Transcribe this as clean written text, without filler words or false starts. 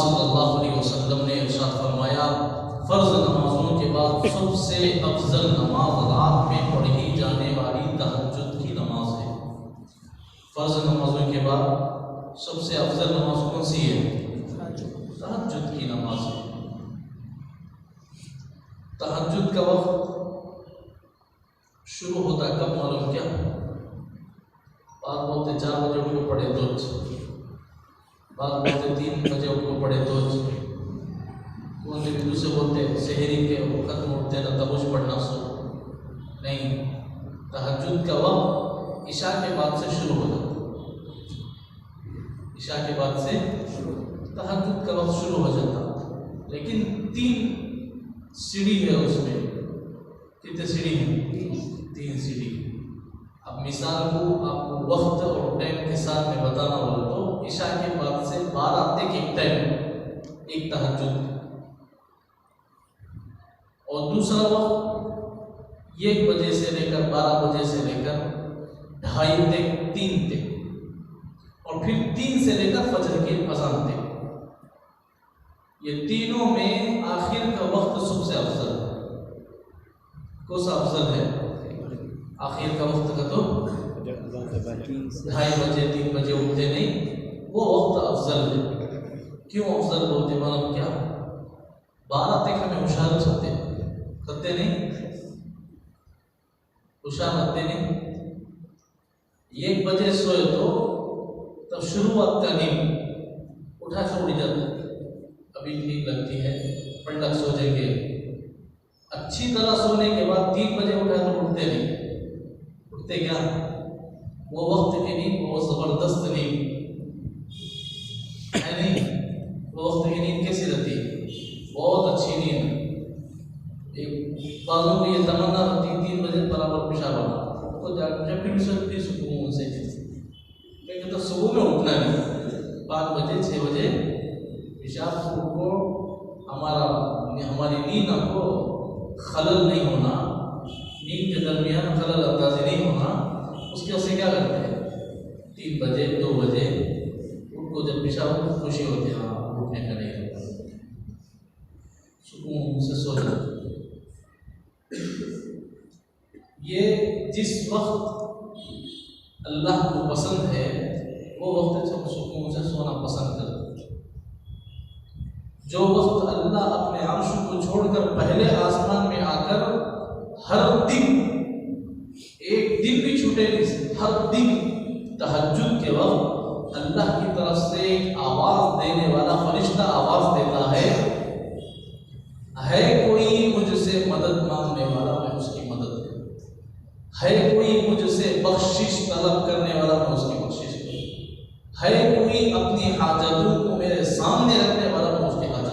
صلی اللہ علیہ وسلم نے ارشاد فرمایا فرض نمازوں کے بعد سب سے افضل نماز رات میں پڑھی جانے والی تہجد کی نماز ہے۔ فرض نمازوں کے بعد سب سے افضل نماز کون سی ہے؟ تہجد کی نماز ہے۔ تہجد کا وقت شروع ہوتا ہے کب معلوم کیا؟ بعض بولتے 4 بجے اٹھ کو پڑھے تو بعض بولتے 3 بجے اٹھ کو پڑھے تو دوسرے بولتے سحری کے وقت میں اٹھتے نا تبوش پڑھنا سو نہیں۔ تہجد کا وقت عشاء کے بعد سے شروع ہو جاتا ہے۔ عشاء کے بعد سے تہجد کا وقت شروع ہو جاتا، لیکن 3 سیڑھی ہے اس میں۔ کتنے سیڑھی ہیں؟ 3 سیڑھی۔ اب مثال کو آپ کو وقت اور ٹائم کے ساتھ میں بتانا ہو تو عشاء کے بعد سے 12 تک ایک ٹائم، ایک تہجد، اور دوسرا وقت 1 بجے سے لے کر 12 بجے سے لے کر 2:30 تک، 3 تک، اور پھر 3 سے لے کر فجر کی اذان تک۔ یہ تینوں میں آخر کا وقت سب سے افضل ہے۔ کون سا افضل ہے؟ آخر کا وقت کا تو 2:30 بجے 3 بجے اٹھتے نہیں، وہ وقت افضل ہے۔ کیوں افضل بولتے معلوم کیا؟ 12 تک ہمیں ہوشیار ہو سکتے کرتے نہیں، ہوشیار رکھتے نہیں۔ 1 بجے سوئے تو تب شروعات کا نیند اٹھا سے اڑ جاتا ہے، ابھی نیند لگتی ہے، پلٹک سو جائیں گے۔ اچھی طرح سونے کے بعد 3 بجے اٹھا تو اٹھتے نہیں، اٹھتے کیا؟ وہ وقت کی نیند بہت زبردست نیند ہے نہیں؟ وہ وقت کی نیند کیسی رہتی ہے؟ بہت اچھی نیند۔ بعضوں کو یہ تمنا ہوتی ہے 3 بجے برابر پیشاب آنا، تو جب بھی سکتی سکون سے، لیکن تو صبح میں اٹھنا نہیں۔ 5 بجے 6 بجے پیشاب کو ہماری نیند کو خلل نہیں ہونا، نیند کے درمیان خلل اندازی نہیں ہونا، اس کی وجہ سے کیا کرتے ہیں 3 بجے 2 بجے ان کو جب پیشاب خوشی ہوتی ہے اٹھنے کا نہیں سکون سے سو جاتے۔ یہ جس وقت اللہ کو پسند ہے وہ وقت ہم سکون سے سونا پسند کرتے ہیں۔ جو وقت اللہ اپنے عرش کو چھوڑ کر پہلے آسمان میں آ کر ہر دن، ایک دن بھی چھوٹے نہیں، ہر دن تہجد کے وقت اللہ کی طرف سے ایک آواز دینے والا فرشتہ آواز دیتا ہے کوئی مجھ سے مدد مانگنے والا میں اس کی مدد کروں، ہے کوئی مجھ سے بخشش طلب کرنے والا میں اس کی بخشش کروں، ہے کوئی اپنی حاجتوں کو میرے سامنے رکھنے والا میں اس کی حاجت